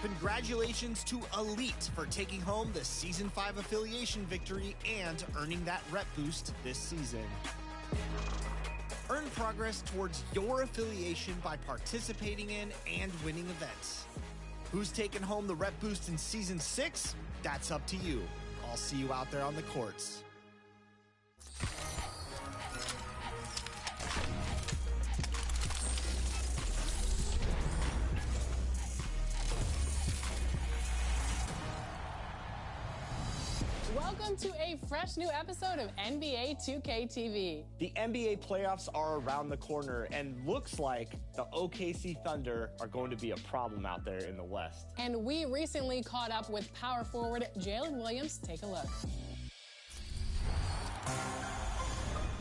Congratulations to Elite for taking home the Season 5 affiliation victory and earning that rep boost this season. Earn progress towards your affiliation by participating in and winning events. Who's taking home the rep boost in Season 6? That's up to you. I'll see you out there on the courts. Welcome to a fresh new episode of NBA 2K TV. The NBA playoffs are around the corner, and looks like the OKC Thunder are going to be a problem out there in the West. And we recently caught up with power forward Jalen Williams. Take a look.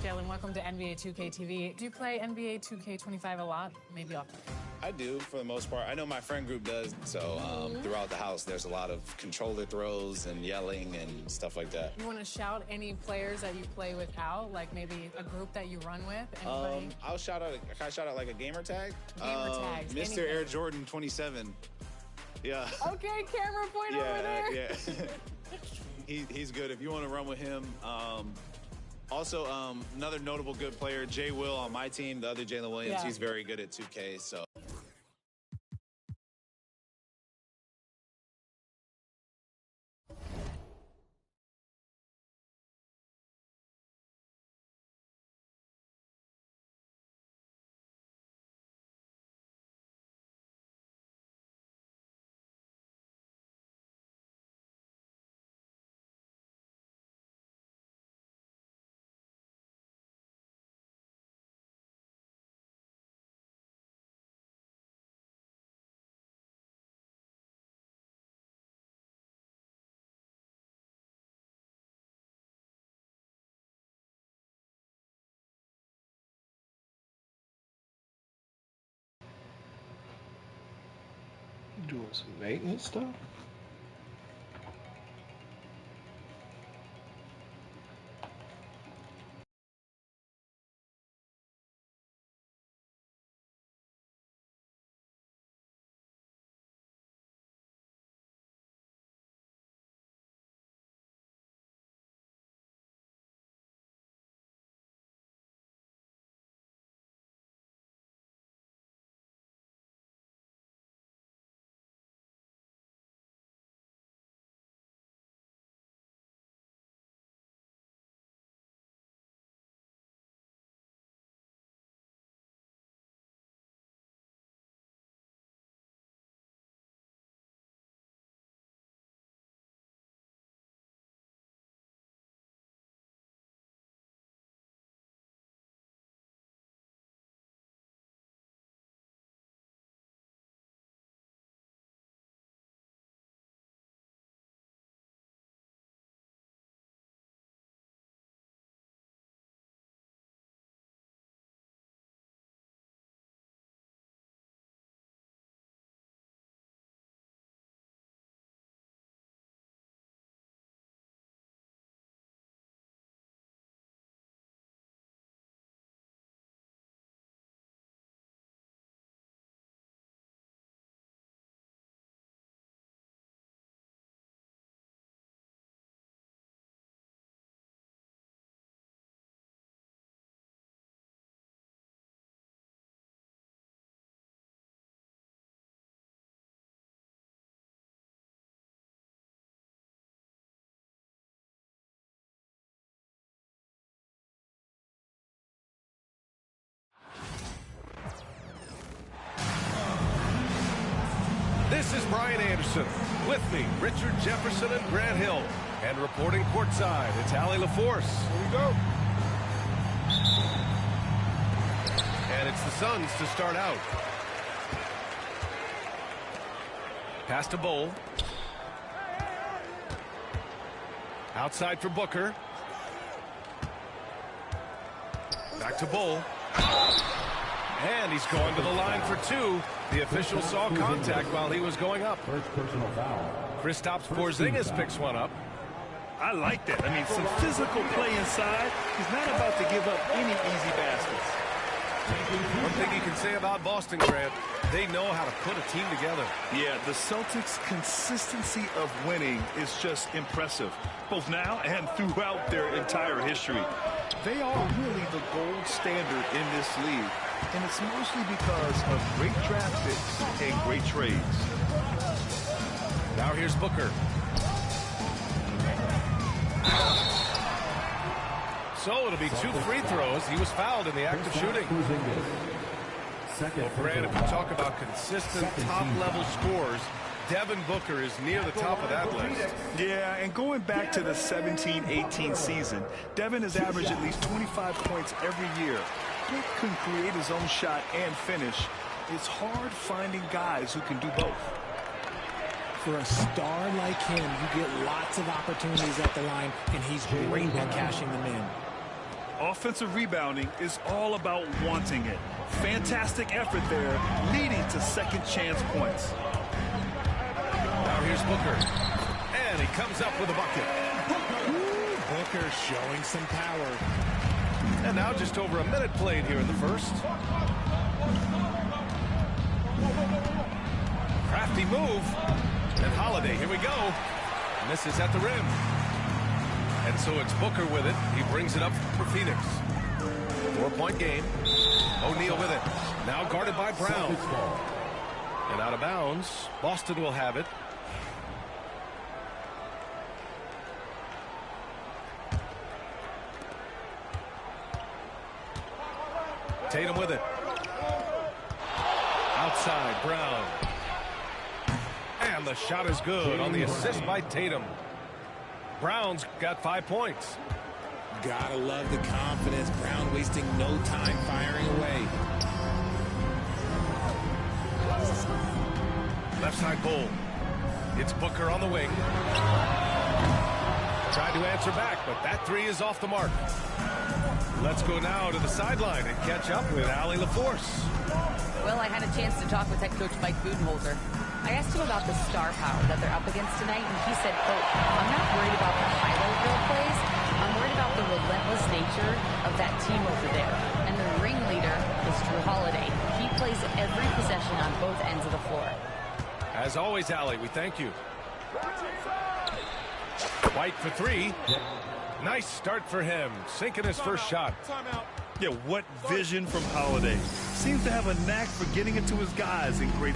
Jalen, welcome to NBA 2K TV. Do you play NBA 2K25 a lot? Maybe often? I do, for the most part. I know my friend group does, so throughout the house, there's a lot of controller throws and yelling and stuff like that. You want to shout any players that you play with out, like maybe a group that you run with? Anybody? I'll shout out, can I shout out like a gamer tag? Gamer tags. Mr. Anything. Air Jordan 27. Yeah. Okay, camera point over there. Yeah. He's good if you want to run with him. Also, another notable good player, Jay Will on my team, the other Jalen Williams, he's very good at 2K, so. Doing some maintenance stuff? This is Brian Anderson. With me, Richard Jefferson and Grant Hill. And reporting courtside, it's Allie LaForce. Here we go. And it's the Suns to start out. Pass to Bowl. Outside for Booker. Back to Bowl. And he's going to the line for two. The official saw contact while he was going up. First personal foul. Kristaps Porzingis picks one up. I like that. I mean, some physical play inside. He's not about to give up any easy baskets. One thing you can say about Boston, Grant, they know how to put a team together. Yeah, the Celtics' consistency of winning is just impressive, both now and throughout their entire history. They are really the gold standard in this league, and it's mostly because of great draft picks and great trades. Now here's Booker. So it'll be 2 free throws. He was fouled in the act of shooting. Well, Grant, if you talk about consistent top-level scores, Devin Booker is near the top of that list. Yeah, and going back to the 17-18 season, Devin has averaged at least 25 points every year. He can create his own shot and finish. It's hard finding guys who can do both. For a star like him, you get lots of opportunities at the line, and he's great at cashing them in. Offensive rebounding is all about wanting it. Fantastic effort there, leading to second chance points. Now here's Booker. And he comes up with a bucket. Booker showing some power. And now just over a minute played here in the first. Crafty move. And Holiday, here we go. Misses at the rim. And so it's Booker with it. He brings it up for Phoenix. 4-point game. O'Neal with it. Now guarded by Brown. And out of bounds. Boston will have it. Tatum with it. Outside, Brown. And the shot is good on the assist by Tatum. Brown's got 5 points. Gotta love the confidence. Brown wasting no time firing away. Left side Bull. It's Booker on the wing. Tried to answer back, but that three is off the mark. Let's go now to the sideline and catch up with Allie LaForce. Well, I had a chance to talk with head coach Mike Budenholzer. I asked him about the star power that they're up against tonight, and he said, quote, I'm not worried about the highlight reel plays. I'm worried about the relentless nature of that team over there. And the ringleader is Drew Holiday. He plays every possession on both ends of the floor. As always, Allie, we thank you. White for three. Nice start for him, sinking his first shot. Yeah, what vision from Holiday. Seems to have a knack for getting it to his guys in great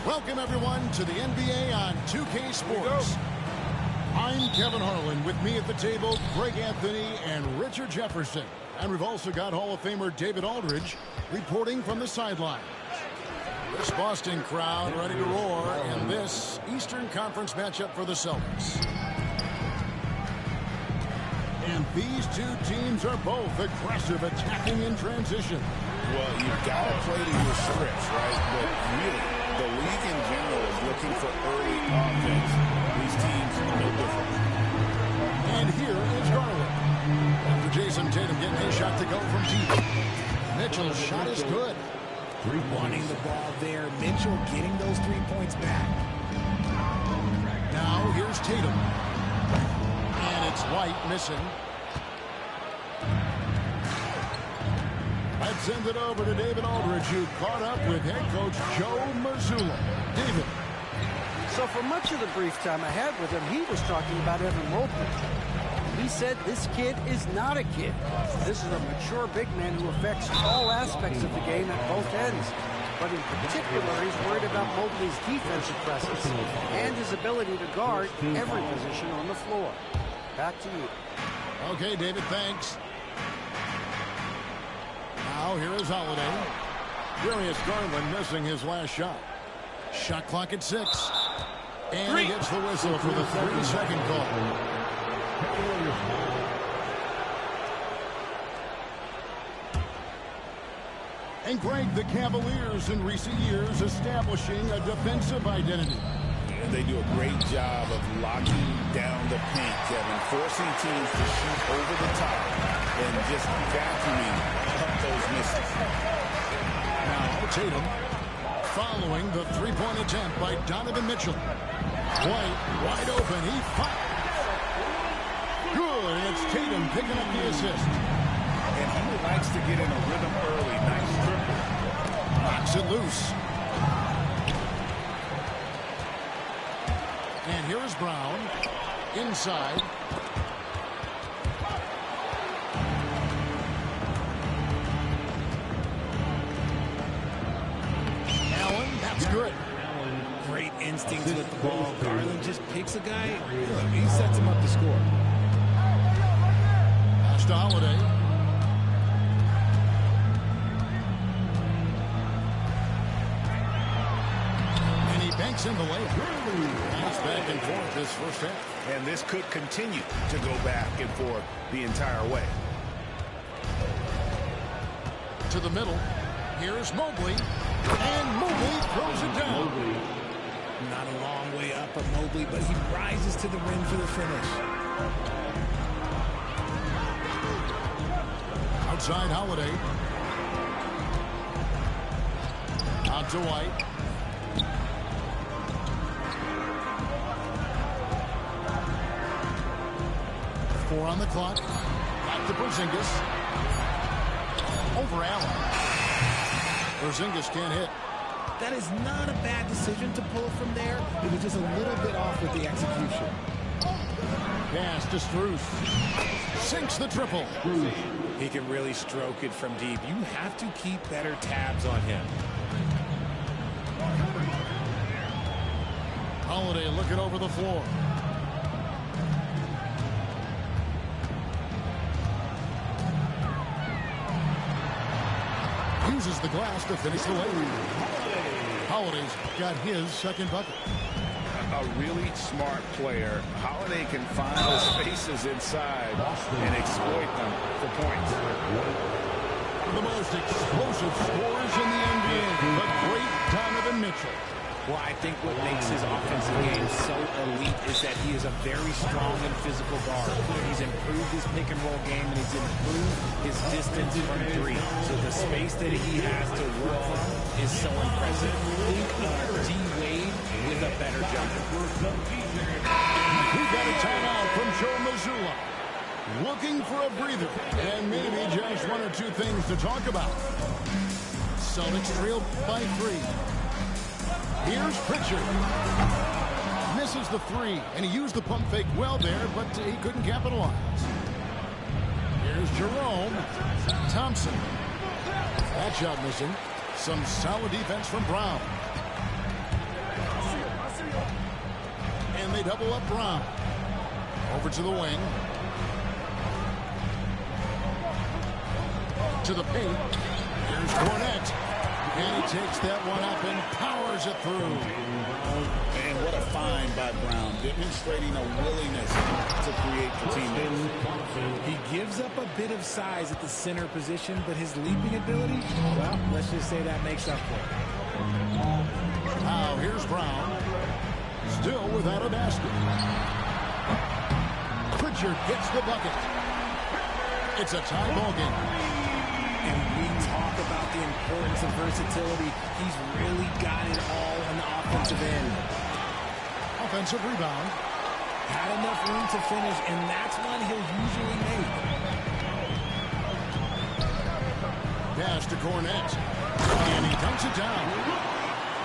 Welcome, everyone, to the NBA on 2K Sports. I'm Kevin Harlan. With me at the table, Greg Anthony and Richard Jefferson. And we've also got Hall of Famer David Aldridge reporting from the sideline. This Boston crowd ready to roar in this Eastern Conference matchup for the Celtics. And these two teams are both aggressive, attacking in transition. Well, you've got to play to your strengths, right? But really, the league in general is looking for early offense. These teams are no different. And here is Garland. After Jason Tatum getting a shot to go from deep. Mitchell's shot is good. Wanting the ball there. Mitchell getting those 3 points back. Now here's Tatum. And it's White missing. Let's send it over to David Aldridge, who caught up with head coach Joe Mazzulla. David. So for much of the brief time I had with him, he was talking about Evan Mobley. He said this kid is not a kid. This is a mature big man who affects all aspects of the game at both ends. But in particular, he's worried about Mobley's defensive presence and his ability to guard every position on the floor. Back to you. Okay, David, thanks. Now here is Holiday. Darius Garland missing his last shot. Shot clock at 6. And he gets the whistle for the 3-second call. And Greg, the Cavaliers in recent years establishing a defensive identity. And they do a great job of locking down the paint, Kevin, forcing teams to shoot over the top and just vacuuming up those misses. Now Tatum following the three-point attempt by Donovan Mitchell. White wide open. He fired. Good. It's Tatum picking up the assist. And he likes to get in a rhythm early. Nice triple. Knocks it loose. And here is Brown. Inside. Allen, that's good. Great instincts with the ball. Garland just picks a guy. He sets him up to score. Pass to Holiday. And he banks in the layup. Nice back and forth this first half. And this could continue to go back and forth the entire way. To the middle. Here's Mobley. And Mobley throws it down. Not a long way up of Mobley, but he rises to the rim for the finish. Outside Holiday. Out to White. Four on the clock. Back to Porzingis. Over Allen. Porzingis can't hit. That is not a bad decision to pull from there. It was just a little bit off with the execution. Pass to Strus. Sinks the triple. He can really stroke it from deep. You have to keep better tabs on him. Holiday looking over the floor. Uses the glass to finish the layup. Holiday's got his second bucket. A really smart player. Holiday can find the spaces inside and exploit them for points. One of the most explosive scorers in the NBA, the great Donovan Mitchell. Well, I think what makes his offensive game so elite is that he is a very strong and physical guard. He's improved his pick and roll game, and he's improved his distance from three. So the space that he has to work from is so impressive. Think of D. Wade with a better jumper. We've got a timeout from Joe Mazzulla. Looking for a breather, and maybe just one or two things to talk about. Celtics trail by 3. Here's Pritchard. Misses the 3, and he used the pump fake well there, but he couldn't capitalize. Here's Jerome. Thompson. That shot missing. Some solid defense from Brown. they double up Brown. Over to the wing. To the paint. Here's Cornette. And he takes that one up and powers it through. And what a find by Brown, demonstrating a willingness to create for teammates. He gives up a bit of size at the center position, but his leaping ability, well, let's just say that makes up for it. Now here's Brown. Still without a basket. Pritchard gets the bucket. It's a tie ball game. And we talk about the importance of versatility. He's really got it all on the offensive end. Offensive rebound. Had enough room to finish, and that's one he'll usually make. Pass to Cornette. And he dunks it down.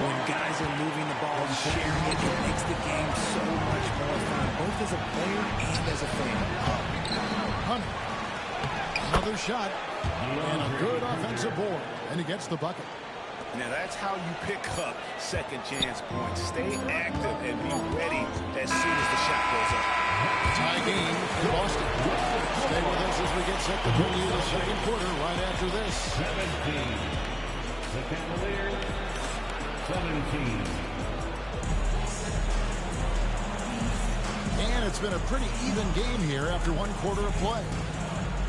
When guys are moving the ball and sharing it, it makes the game so much more fun, both as a player and as a fan. Hunt. Another shot. And a good offensive board. And he gets the bucket. Now that's how you pick up second chance points. Stay active and be ready as soon as the shot goes up. Tie game in Boston. Stay with us as we get set to bring you the second quarter right after this. 17. The Cavaliers, 17. And it's been a pretty even game here after one quarter of play.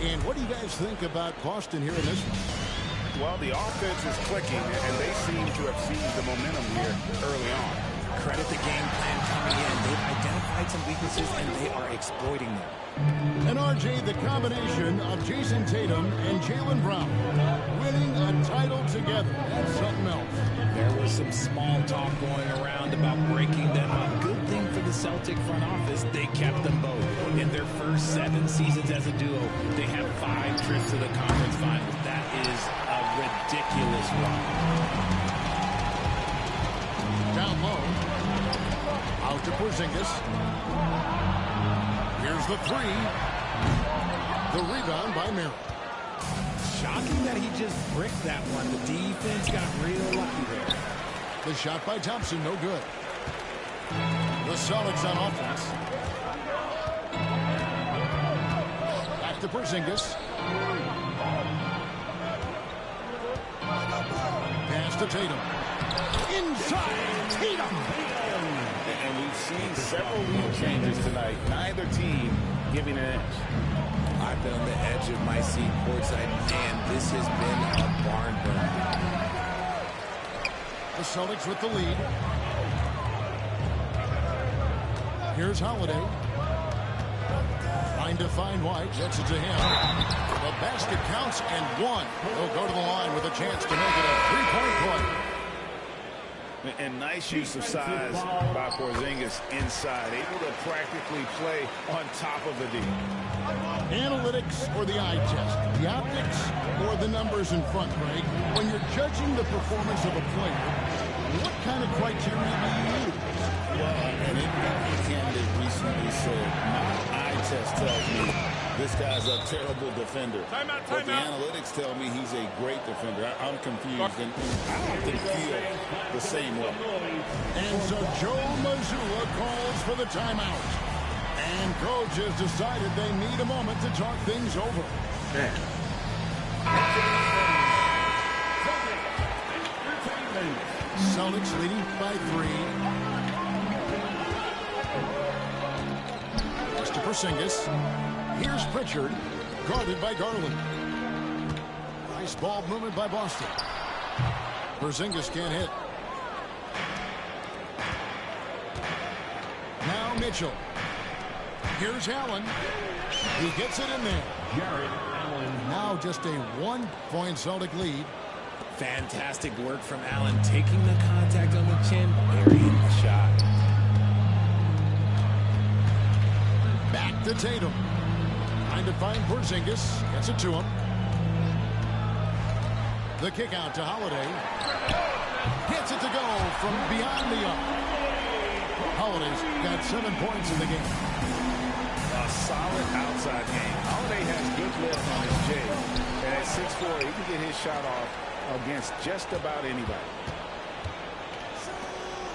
And what do you guys think about Boston here in this one? Well, the offense is clicking, and they seem to have seized the momentum here early on. Credit the game plan coming in. They've identified some weaknesses, and they are exploiting them. And RJ, the combination of Jason Tatum and Jaylen Brown winning a title together. That's something else. There was some small talk going around about breaking them up. Good thing for the Celtic front office, they kept them both. In their first 7 seasons as a duo, they have 5 trips to the conference finals. That is a ridiculous run. Down low. Out to Porzingis. Here's the 3. The rebound by Merrill. Shocking that he just bricked that one. The defense got real lucky there. The shot by Thompson, no good. The Celtics on offense. Back to Porzingis. Pass to Tatum. Inside Tatum. And we've seen several lead changes tonight. Neither team giving an edge. I've been on the edge of my seat courtside, and this has been a barn burner. The Celtics with the lead. Here's Holiday. Trying to find White. Gets it to him. The basket counts and 1. He'll go to the line with a chance to make it a 3-point play. And nice use of size by Porzingis inside. Able to practically play on top of the D. Analytics or the eye test? The optics or the numbers in front, Greg? When you're judging the performance of a player, what kind of criteria do you use? Well, an NBA candidate recently said, my eye test tells me this guy's a terrible defender. But the analytics tell me he's a great defender. I'm confused, and I often feel the same way. And so Joe Mazzulla calls for the timeout. And coach has decided they need a moment to talk things over. Celtics leading by 3. Just to Porzingis. Here's Pritchard, guarded by Garland. Nice ball movement by Boston. Porzingis can't hit. Now Mitchell. Here's Allen. He gets it in there. Jared Allen. Now just a 1-point Celtic lead. Fantastic work from Allen, taking the contact on the chin, burying the shot. Back to Tatum. Trying to find Porzingis. Gets it to him. The kick out to Holiday. Gets it to go from beyond the arc. Holiday's got 7 points in the game. A solid outside game. Holiday has good lift on his J. And at 6'4", he can get his shot off against just about anybody.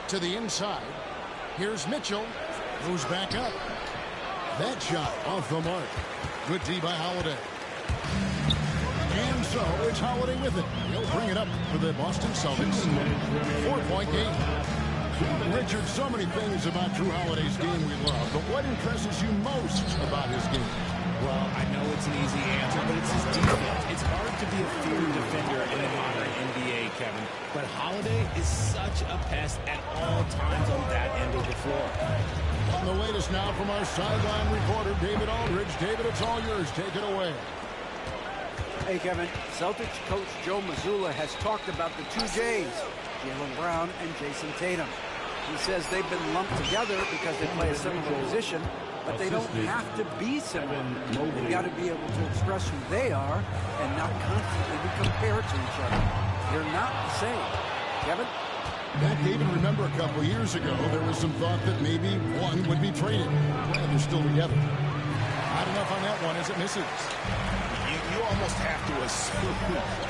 To the inside. Here's Mitchell. Moves back up. That shot off the mark. Good D by Holiday. And so it's Holiday with it. He'll bring it up for the Boston Celtics. 4-point game. Richard, so many things about Drew Holiday's game we love, but what impresses you most about his game? Well, I know it's an easy answer, but it's his defense. It's hard to be a feared defender in the modern NBA, Kevin. But Holiday is such a pest at all times on that end of the floor. On the latest now from our sideline reporter, David Aldridge. David, it's all yours. Take it away. Hey, Kevin. Celtics coach Joe Mazzulla has talked about the two J's, Jaylen Brown and Jason Tatum. He says they've been lumped together because they play a similar position, but they don't have to be similar. They've got to be able to express who they are and not constantly be compared to each other. They're not the same. Kevin? Back, David, remember a couple years ago, there was some thought that maybe one would be traded. Well, they're still together. Not enough on that one as it misses. You almost have to assume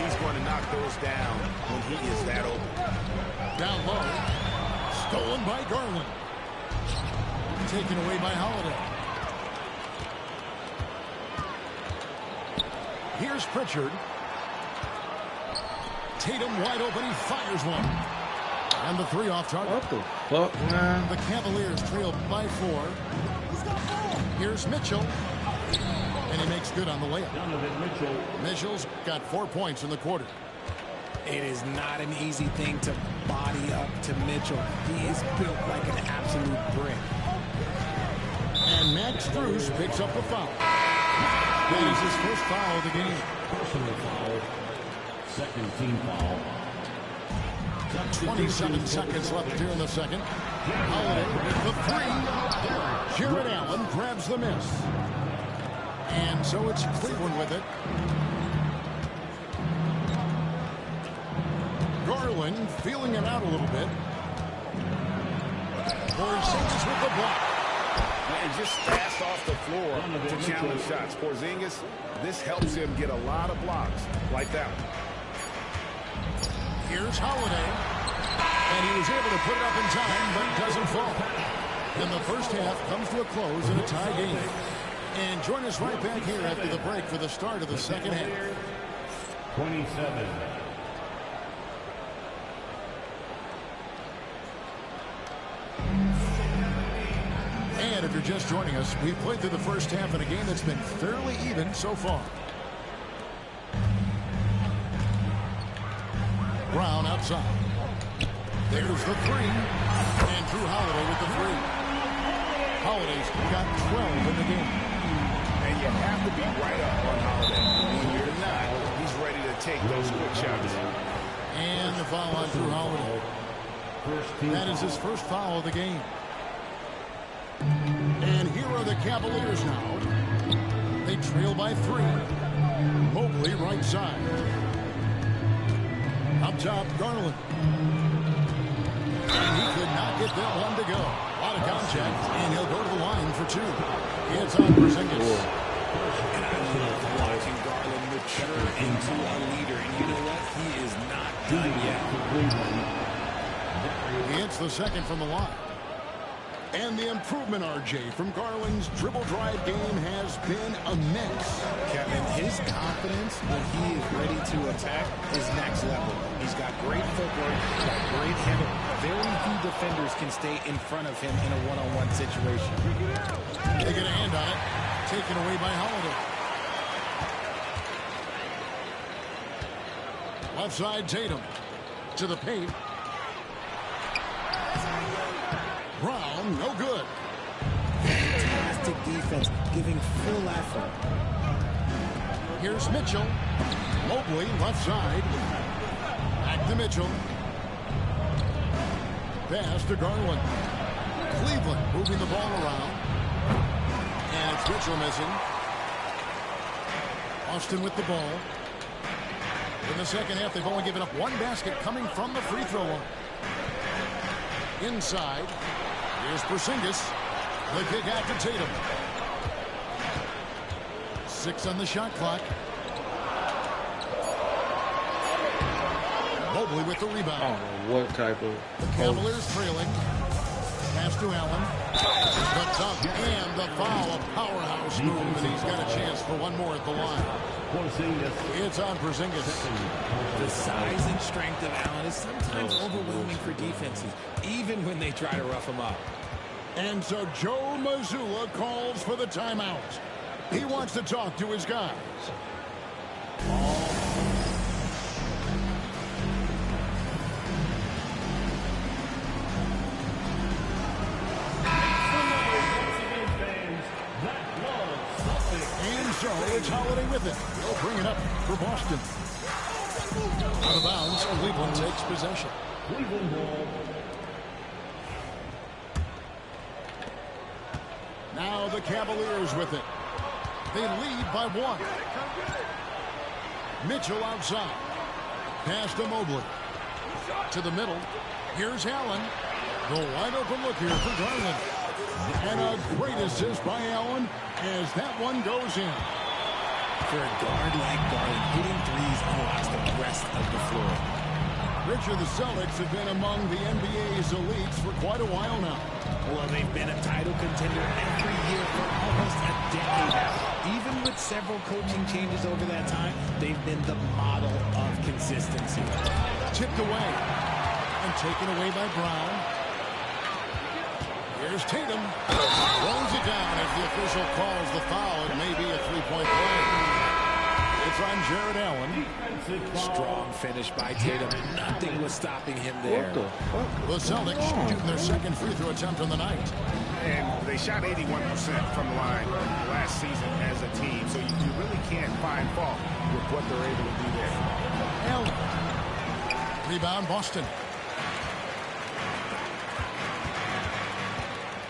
he's going to knock those down when he is that open. Down low. Stolen by Garland. Taken away by Holiday. Here's Pritchard. Tatum wide open. He fires one. And the three off target. What the fuck, man? The Cavaliers trail by 4. Here's Mitchell. And he makes good on the layup. Mitchell's got 4 points in the quarter. It is not an easy thing to body up to Mitchell. He is built like an absolute brick. And Max Strus picks up a foul. That is his first foul of the game. Personal foul. Second team foul. 27 seconds left here in the second. Holiday with the three. Jared Allen grabs the miss. And so it's Cleveland with it. Garland feeling it out a little bit. Porzingis with the block. And just fast off the floor to challenge shots. Porzingis, this helps him get a lot of blocks like that one. Here's Holiday. And he was able to put it up in time, but it doesn't fall. And the first half comes to a close in a tie game. And join us right back here after the break for the start of the second half. 27. And if you're just joining us, we've played through the first half in a game that's been fairly even so far. Brown outside. There's the three. And Drew Holiday with the three. Holiday's got 12 in the game. And you have to be right up on Holiday. When you're not, he's ready to take those quick shots. And the foul on Drew Holiday. That is his first foul of the game. And here are the Cavaliers now. They trail by 3. Mobley right side. Up top, Garland. And he could not get that one to go. A lot of contact, and he'll go to the line for 2. It's on Porzingis. And I love watching Garland mature into a leader. And you know what? He is not done yet. He hits the second from the line. And the improvement, RJ, from Garland's dribble drive game has been immense. Kevin, his confidence when he is ready to attack is next level. He's got great footwork, he's got great handle. Very few defenders can stay in front of him in a one-on-one situation. They get a hand on it. Taken away by Holiday. Left side, Tatum. To the paint. Brown, no good. Fantastic defense, giving full effort. Here's Mitchell. Mobley, left side. Back to Mitchell. Pass to Garland. Cleveland moving the ball around. And it's Mitchell missing. Austin with the ball. In the second half, they've only given up 1 basket coming from the free throw line. Inside. Here's Porzingis. The kick out to Tatum. 6 on the shot clock. Mobley with the rebound. I don't know what type of... The Cavaliers trailing. Pass to Allen. The dunk and the foul. A powerhouse move, and he's got a chance for one more at the line. It's on Porzingis. The size and strength of Allen is sometimes overwhelming for defenses, even when they try to rough him up. And so Joe Mazzulla calls for the timeout. He wants to talk to his guys. And so it's Holiday with it. He'll bring it up for Boston. Out of bounds, Cleveland takes possession. Cleveland ball. Now the Cavaliers with it. They lead by 1. Mitchell outside. Pass to Mobley. To the middle. Here's Allen. The wide open look here for Garland. And a great assist by Allen as that one goes in. For a guard like Garland, hitting threes unlocks the rest of the floor. Richard, the Celtics have been among the NBA's elites for quite a while now. Well, they've been a title contender every year for almost a decade now. Even with several coaching changes over that time, they've been the model of consistency. Tipped away and taken away by Brown. Here's Tatum. Throws it down as the official calls the foul. It may be a three-point play. It's on Jared Allen. Strong finish by Tatum. Nothing was stopping him there. The Celtics shooting their second free throw attempt on the night. And they shot 81% from the line last season as a team. So you really can't find fault with what they're able to do there. Allen. Rebound, Boston.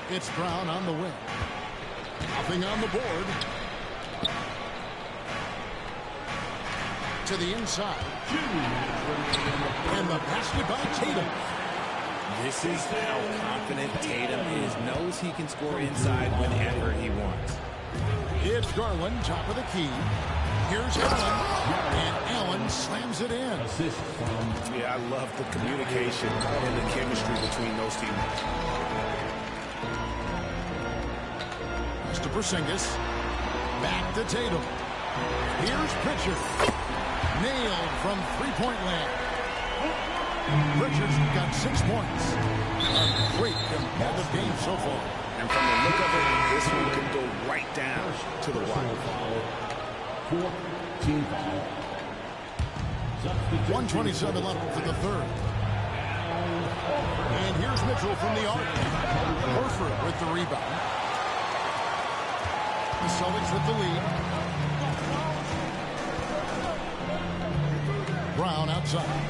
It's Brown on the wing. Nothing on the board. To the inside. And the basket by Tatum. This is how confident Tatum is. Knows he can score inside whenever he wants. It's Garland, top of the key. Here's Allen. And Allen slams it in. Yeah, I love the communication and the chemistry between those teammates. Pass to Porzingis. Back to Tatum. Here's Pritchard. Nailed from three-point land. Pritchard's got 6 points. A great competitive game so far. And from the look of it, this one can go right down to the wire. 127 left for the third. And here's Mitchell from the arc. Horford with the rebound. The Celtics with the lead. Brown outside.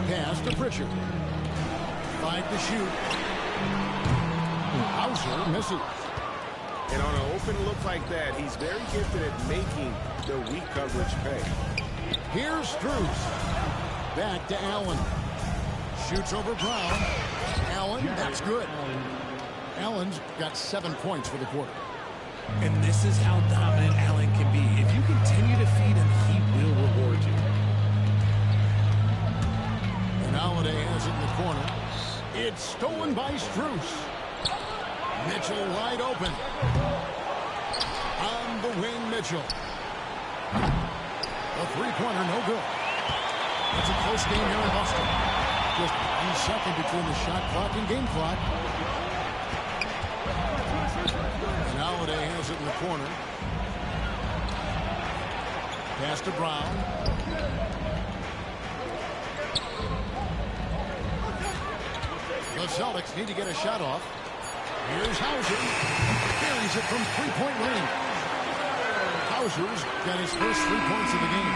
Pass to Pritchard. 5 to shoot. Hauser misses. And on an open look like that, he's very gifted at making the weak coverage pay. Here's Strus. Back to Allen. Shoots over Brown. Allen, that's good. Allen's got 7 points for the quarter. And this is how dominant Allen can be. If you continue to feed him, he will reward you. And Holiday has it in the corner. It's stolen by Strus. Mitchell wide open. On the wing, Mitchell. A three-pointer, no good. It's a close game here in Boston. Just 1 second between the shot clock and game clock. And Holiday has it in the corner. Pass to Brown. The Celtics need to get a shot off. Here's Hauser. Buries it from three-point range. Hauser's got his first 3 points of the game.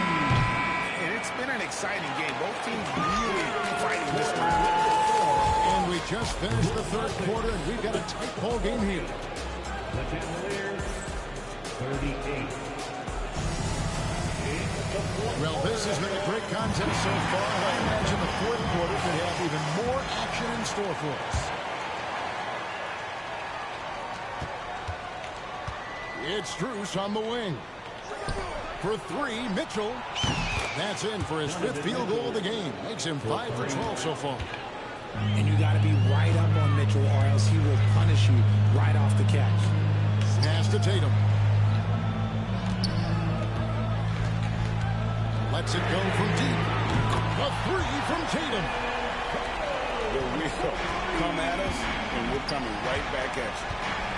And it's been an exciting game. Both teams really fighting this round. And we just finished the third quarter, and we've got a tight ball game here. The Cavaliers, 38. Well, this has been a great contest so far. I imagine the fourth quarter could have even more action in store for us. It's Strus on the wing. For 3, Mitchell. That's in for his 5th field goal of the game. Makes him 5 for 12 so far. And you got to be right up on Mitchell or else he will punish you right off the catch. Pass to Tatum. Lets it go from deep. A 3 from Tatum. The wheel come at us, and we're coming right back at you.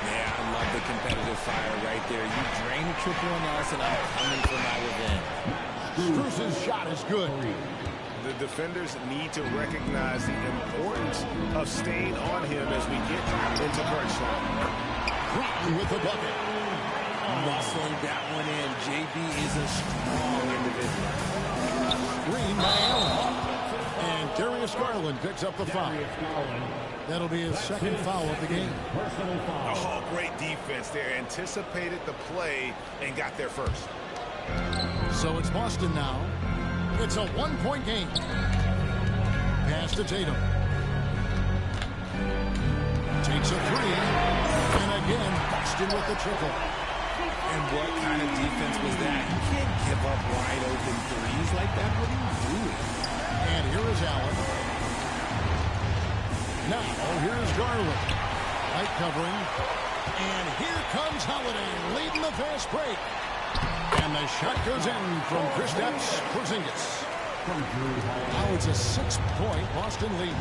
Yeah, I love the competitive fire right there. You drain a triple on us, and I'm coming for my revenge. Strus's shot is good. The defenders need to recognize the importance of staying on him as we get into crunch time. Brown with the bucket. Muscling that one in. JB is a strong individual. Green by Allen. And Darius Garland picks up the foul. That'll be his 2nd foul of the game. Oh, great defense there. Anticipated the play and got there first. So it's Boston now. It's a 1-point game. Pass to Tatum. Takes a 3. And again, Boston with the triple. And what kind of defense was that? You can't give up wide open threes like that. What are you doing? And here is Allen. Now, here's Garland. Light covering. And here comes Holiday leading the fast break. And the shot goes in from Kristaps Porzingis. Now it's a 6-point Boston lead.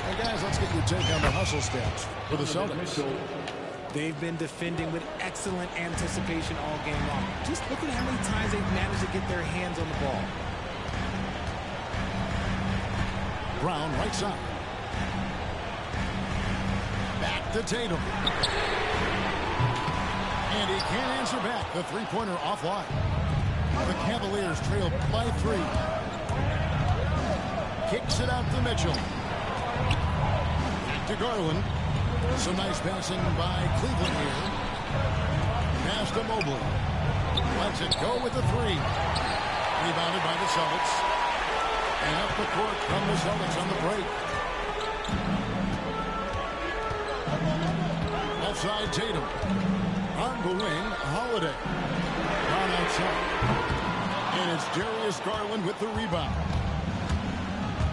Hey, guys, let's get your take on the hustle stats for the Celtics. They've been defending with excellent anticipation all game long. Just look at how many times they've managed to get their hands on the ball. Brown right side. Back to Tatum. And he can't answer back. The 3-pointer offline. The Cavaliers trail by 3. Kicks it out to Mitchell. Back to Garland. Some nice passing by Cleveland here. Pass to Mobley. Lets it go with the 3. Rebounded by the Celtics. And up the court from the Celtics on the break. Offside Tatum. On the wing, Holiday. On outside. And it's Darius Garland with the rebound.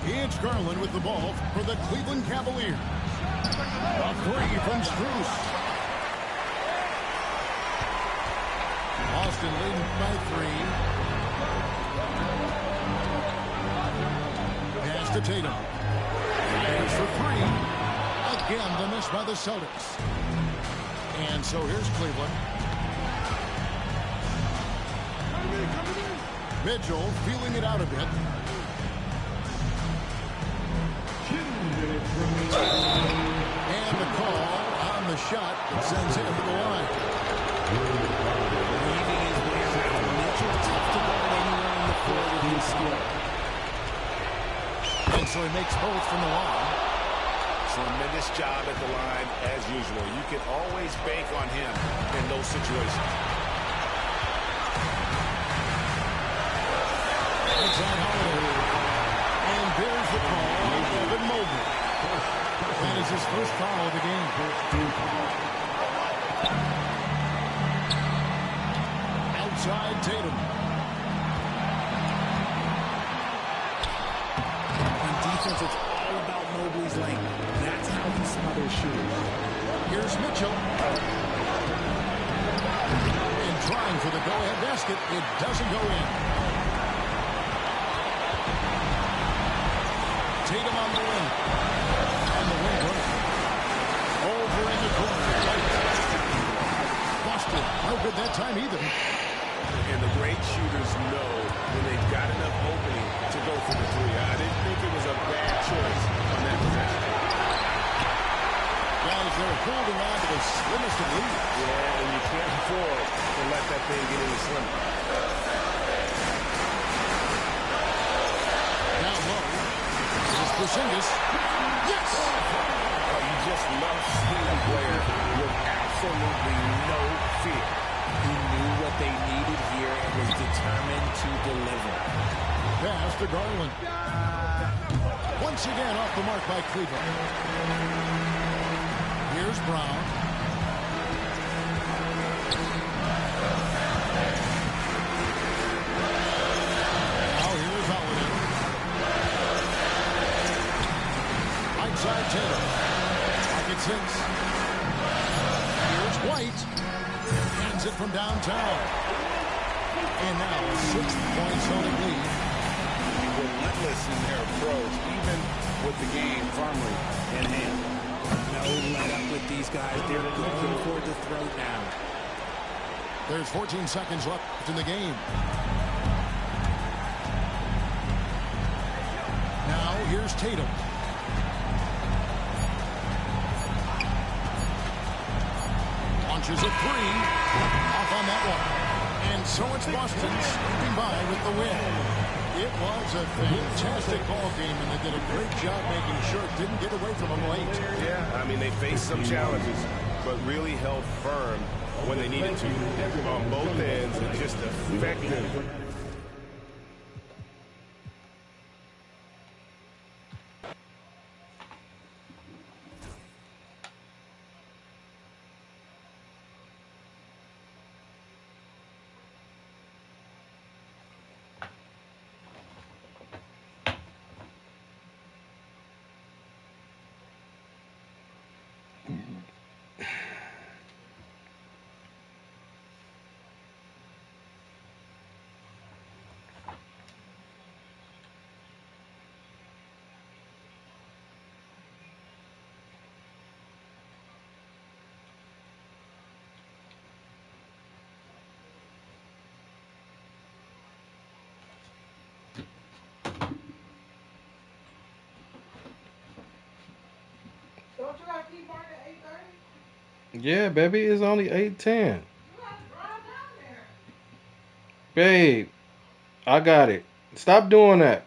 It's Garland with the ball for the Cleveland Cavaliers. A 3 from Strus. Boston leading by 3. Pass to Tatum. There's for 3. Again, the miss by the Celtics. And so here's Cleveland. Mitchell feeling it out a bit. And the call on the shot that sends him to the line. Leaving his way around. Mitchell tough to guard anyone on the floor with his skill. And so he makes both from the line. Tremendous job at the line as usual. You can always bank on him in those situations. Inside Holiday. And there's the call on Evan Mobley. That is his first foul of the game. Outside Tatum. On defense, it's all about Mobley's length. That's how he smothers shooters. Here's Mitchell. And trying for the go-ahead basket. It doesn't go in. Tatum on the wing. On the wing run. Over in the corner. Boston. No good that time either. And the great shooters know when they've got enough opening to go for the 3. I didn't think it was a bad choice on that possession. Guys, they're holding on to the slimmest of leads. Yeah, and you can't afford to let that thing get any slimmer. Down low. This is Porzingis. Yes! Oh, you just love seeing a player with absolutely no fear. He knew what they needed here and was determined to deliver. Pass to Garland. Once again off the mark by Cleveland. Here's Brown. downtown. And now a 6-point Celtic lead. Relentless in their approach, even with the game firmly in hand. No let up with these guys. They're going for the throat now. There's 14 seconds left in the game. Now here's Tatum. Launches a three. Off on that one. And so it's Boston sweeping by with the win. It was a fantastic ball game, and they did a great job making sure it didn't get away from them late. Yeah, I mean, they faced some challenges, but really held firm when they needed to on both ends and just effective. Don't you got to keep working at 8:30? Yeah, baby, it's only 8:10. Babe, I got it. Stop doing that.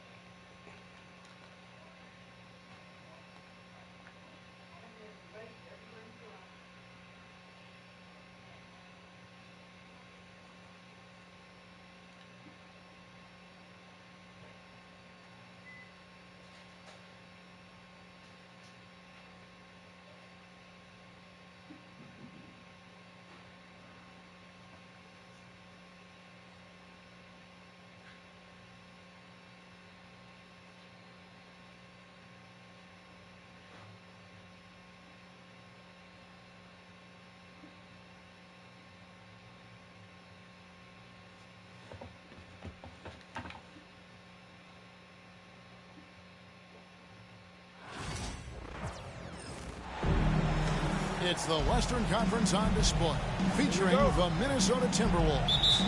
It's the Western Conference on display, featuring the Minnesota Timberwolves.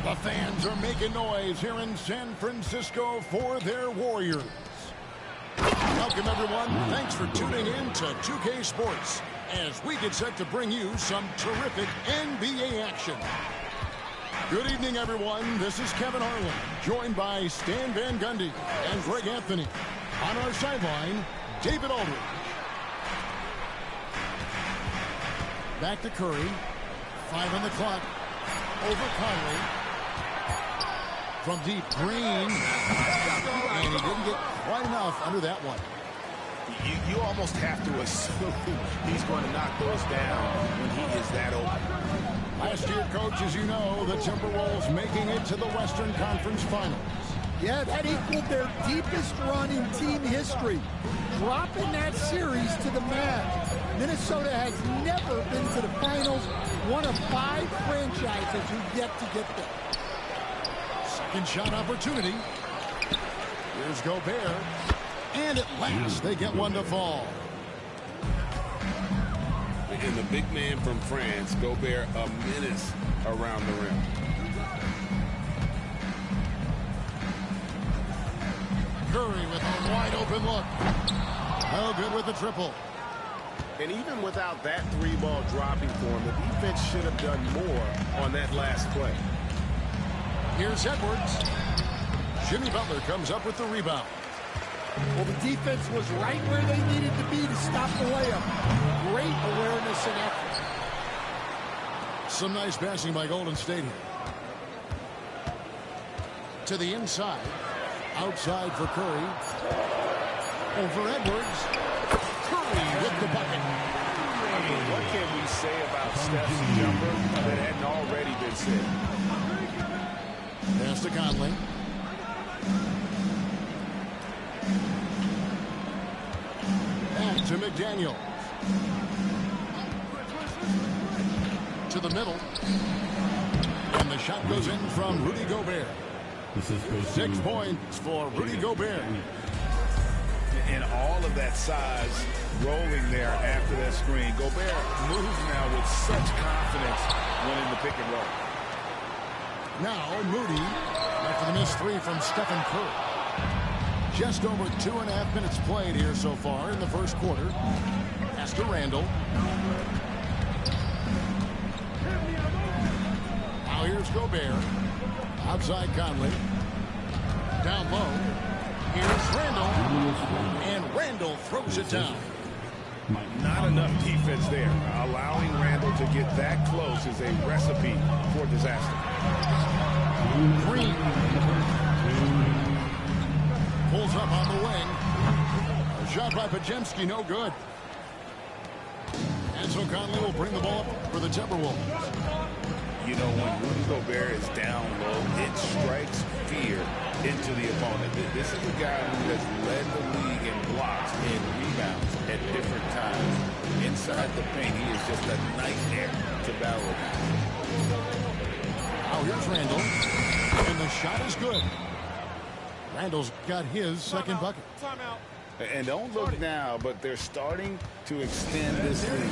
The fans are making noise here in San Francisco for their Warriors. Welcome, everyone. Thanks for tuning in to 2K Sports as we get set to bring you some terrific NBA action. Good evening, everyone. This is Kevin Harlan, joined by Stan Van Gundy and Greg Anthony. On our sideline, David Aldridge. Back to Curry. 5 on the clock. Over Conley. From deep, Green. And he didn't get quite enough under that one. You almost have to assume he's going to knock those down when he is that open. Last year, Coach, as you know, the Timberwolves making it to the Western Conference Finals. Yeah, that equaled their deepest run in team history, dropping that series to the Mavs. Minnesota has never been to the finals, one of 5 franchises who yet to get there. Second shot opportunity. Here's Gobert. And at last, they get one to fall. And the big man from France, Gobert, a menace around the rim. Curry with a wide open look. No good with the triple. And even without that 3-ball dropping for him, the defense should have done more on that last play. Here's Edwards. Jimmy Butler comes up with the rebound. Well, the defense was right where they needed to be to stop the layup. Great awareness and effort. Some nice passing by Golden State here. To the inside. Outside for Curry. Over Edwards. Curry with the bucket. I mean, what can we say about Steph's jumper that hadn't already been said? Pass to Conley. Back to McDaniel. To the middle. shot goes in from Rudy Gobert. 6 points for Rudy Gobert. And all of that size rolling there after that screen. Gobert moves now with such confidence winning the pick and roll. Now Moody after the missed 3 from Stephen Curry. Just over 2.5 minutes played here so far in the first quarter. Pass to Randall. Now here's Gobert. Outside Conley. Down low. Here's Randall. And Randall throws it down. Not enough defense there. Allowing Randall to get that close is a recipe for disaster. Green pulls up on the wing. A shot by Podziemski, no good. And so Conley will bring the ball up for the Timberwolves. You know, when Rudy Gobert is down low, it strikes fear into the opponent. This is a guy who has led the league in blocks and rebounds at different times. Inside the paint, he is just a nightmare to battle against. Now here's Randall. And the shot is good. Randall's got his second bucket. And don't look now, but they're starting to extend this lead.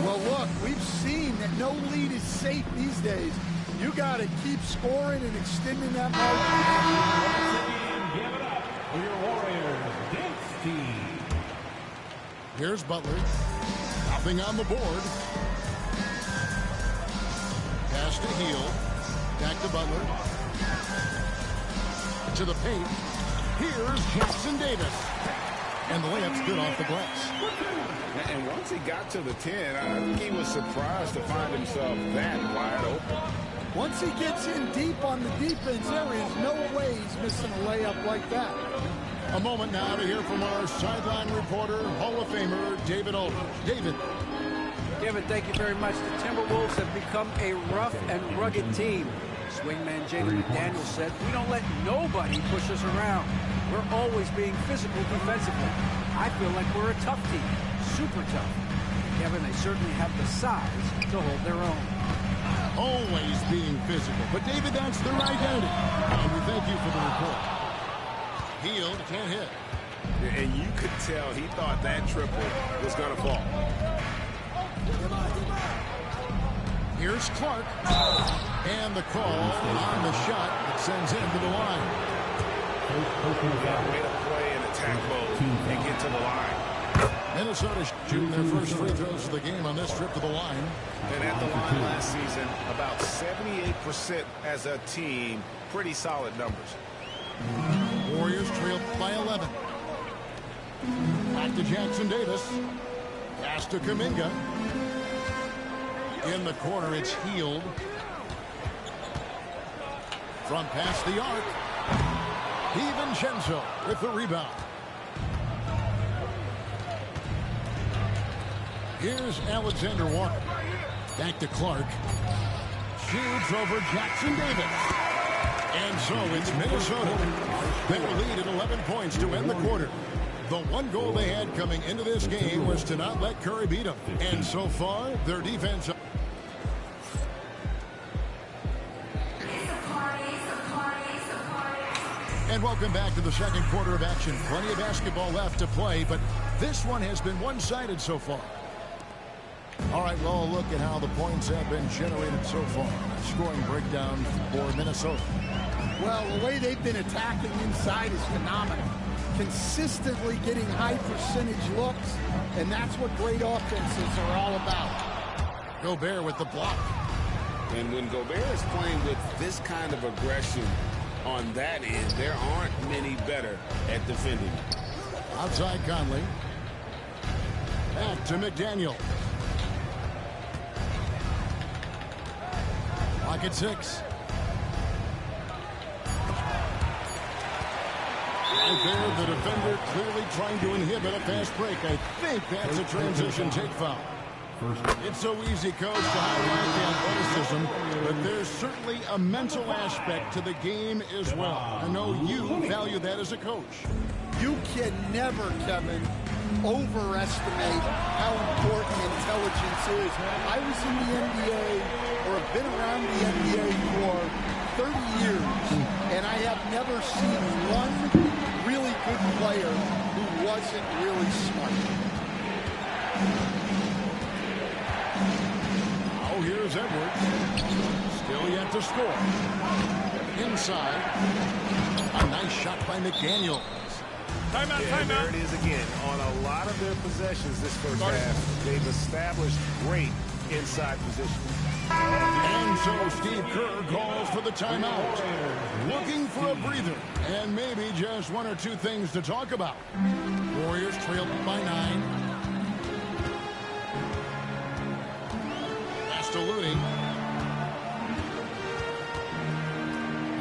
Well, look, we've seen that no lead is safe these days. You got to keep scoring and extending that margin. Give it up for your Warriors dance team. Here's Butler. Nothing on the board. Pass to Hield. Back to Butler. To the paint. Here's Jackson Davis. And the layup's good off the glass. And once he got to the 10, I think he was surprised to find himself that wide open. Once he gets in deep on the defense, there is no way he's missing a layup like that. A moment now to hear from our sideline reporter, Hall of Famer, David Aldridge. David. Kevin, thank you very much. The Timberwolves have become a rough and rugged team. Swingman Jaden McDaniel said, "We don't let nobody push us around. We're always being physical defensively. I feel like we're a tough team, super tough." Kevin, they certainly have the size to hold their own. Always being physical. But, David, that's their identity. And we thank you for the report. Hield can't hit. And you could tell he thought that triple was going to fall. Here's Clark. And the call on the shot that sends him to the line. Way to play in attack mode and get to the line. Minnesota shooting their first free throws of the game on this trip to the line. And at the line last season, about 78% as a team. Pretty solid numbers. Warriors trail by 11. Back to Jackson Davis. Pass to Kuminga. In the corner, it's Hield. Front past the arc. DiVincenzo with the rebound. Here's Alexander Walker. Back to Clark. Shoots over Jackson Davis. And so it's Minnesota. They will lead at 11 points to end the quarter. The one goal they had coming into this game was to not let Curry beat them. And so far, their defense... And welcome back to the second quarter of action. Plenty of basketball left to play, but this one has been one-sided so far. All right, well, a look at how the points have been generated so far. Scoring breakdown for Minnesota. Well, the way they've been attacking inside is phenomenal. Consistently getting high percentage looks, and that's what great offenses are all about. Gobert with the block. And when Gobert is playing with this kind of aggression on that end, there aren't many better at defending. Outside Conley. Back to McDaniel. Pocket 6. Right there, the defender clearly trying to inhibit a fast break. I think that's a transition take foul. It's so easy, Coach, to highlight the athleticism, but there's certainly a mental aspect to the game as well. I know you value that as a coach. You can never, Kevin, overestimate how important intelligence is. I was in the NBA, or have been around the NBA for 30 years, and I have never seen one really good player who wasn't really smart. Oh, here's Edwards. Still yet to score. Inside. A nice shot by McDaniels. Timeout, timeout. There it is again. On a lot of their possessions this first half, they've established great inside position. And so Steve Kerr calls for the timeout. Looking for a breather and maybe just one or two things to talk about. Warriors trailed by 9. Looney.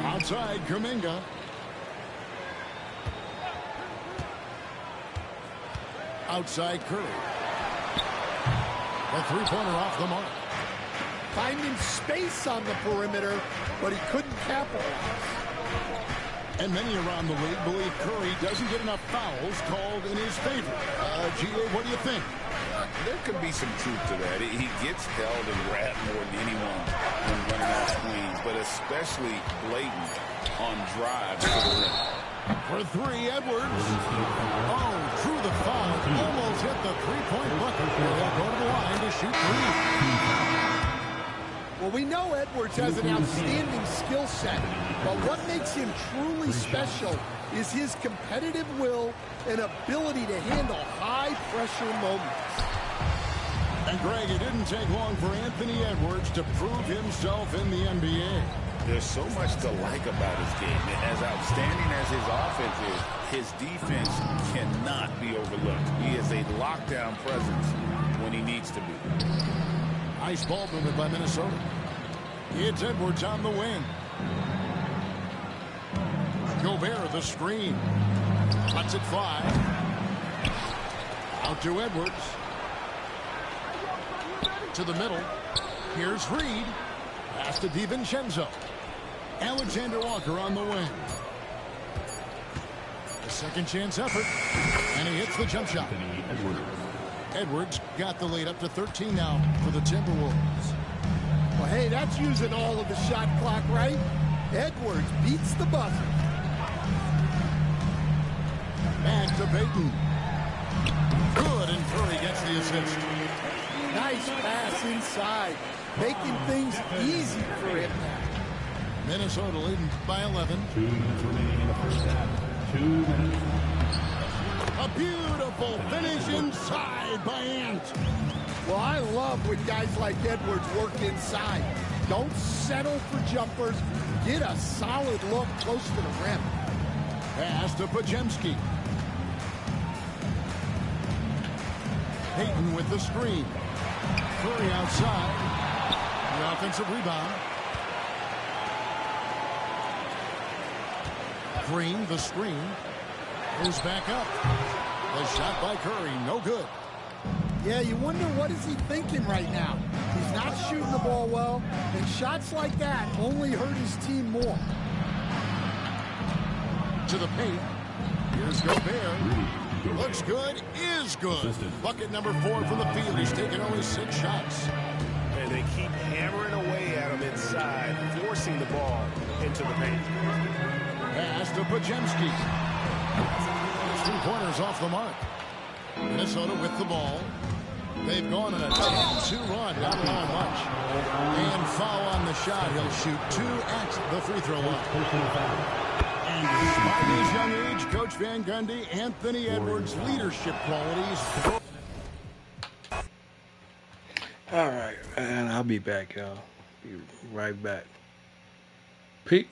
Outside, Kuminga. Outside, Curry. A three-pointer off the mark. Finding space on the perimeter, but he couldn't capitalize. And many around the league believe Curry doesn't get enough fouls called in his favor. G.A., what do you think? There could be some truth to that. He gets held and grabbed more than anyone when running off screens, but especially blatant on drives to the rim. For 3, Edwards. Oh, through the foul. Almost hit the three-point bucket. He'll go to the line to shoot 3. Well, we know Edwards has an outstanding skill set, but what makes him truly special is his competitive will and ability to handle high-pressure moments. And, Greg, it didn't take long for Anthony Edwards to prove himself in the NBA. There's so much to like about his game. As outstanding as his offense is, his defense cannot be overlooked. He is a lockdown presence when he needs to be. Nice ball movement by Minnesota. It's Edwards on the wing. Gobert, the screen. Lets it fly. Out to Edwards. To the middle. Here's Reed. Pass to DiVincenzo. Alexander Walker on the wing. A second chance effort. And he hits the jump shot. Edwards got the lead up to 13 now for the Timberwolves. Well, hey, that's using all of the shot clock, right? Edwards beats the buzzer. Back to Payton. Good, and Curry gets the assist. Nice pass inside, making things easy for him now. Minnesota leading by 11. 2 minutes remaining in the first half. 2 minutes. A beautiful finish inside by Ant. Well, I love when guys like Edwards work inside. Don't settle for jumpers. Get a solid look close to the rim. Pass to Pajemski. Payton with the screen. Curry outside. The offensive rebound. Green, the screen. Goes back up. The shot by Curry, no good. Yeah, you wonder what is he thinking right now. He's not shooting the ball well, and shots like that only hurt his team more. To the paint. Here's Gobert. Looks good, is good. Bucket number 4 from the field. He's taken only 6 shots. And they keep hammering away at him inside, forcing the ball into the paint. Pass to Pajemski. 3-pointers off the mark. Minnesota with the ball. They've gone on a 10-2 run, not allowing much. And foul on the shot. He'll shoot 2 at the free throw line. And despite his young age, Coach Van Gundy, Anthony Edwards' leadership qualities. All right, and I'll be back, y'all. Be right back. Peace.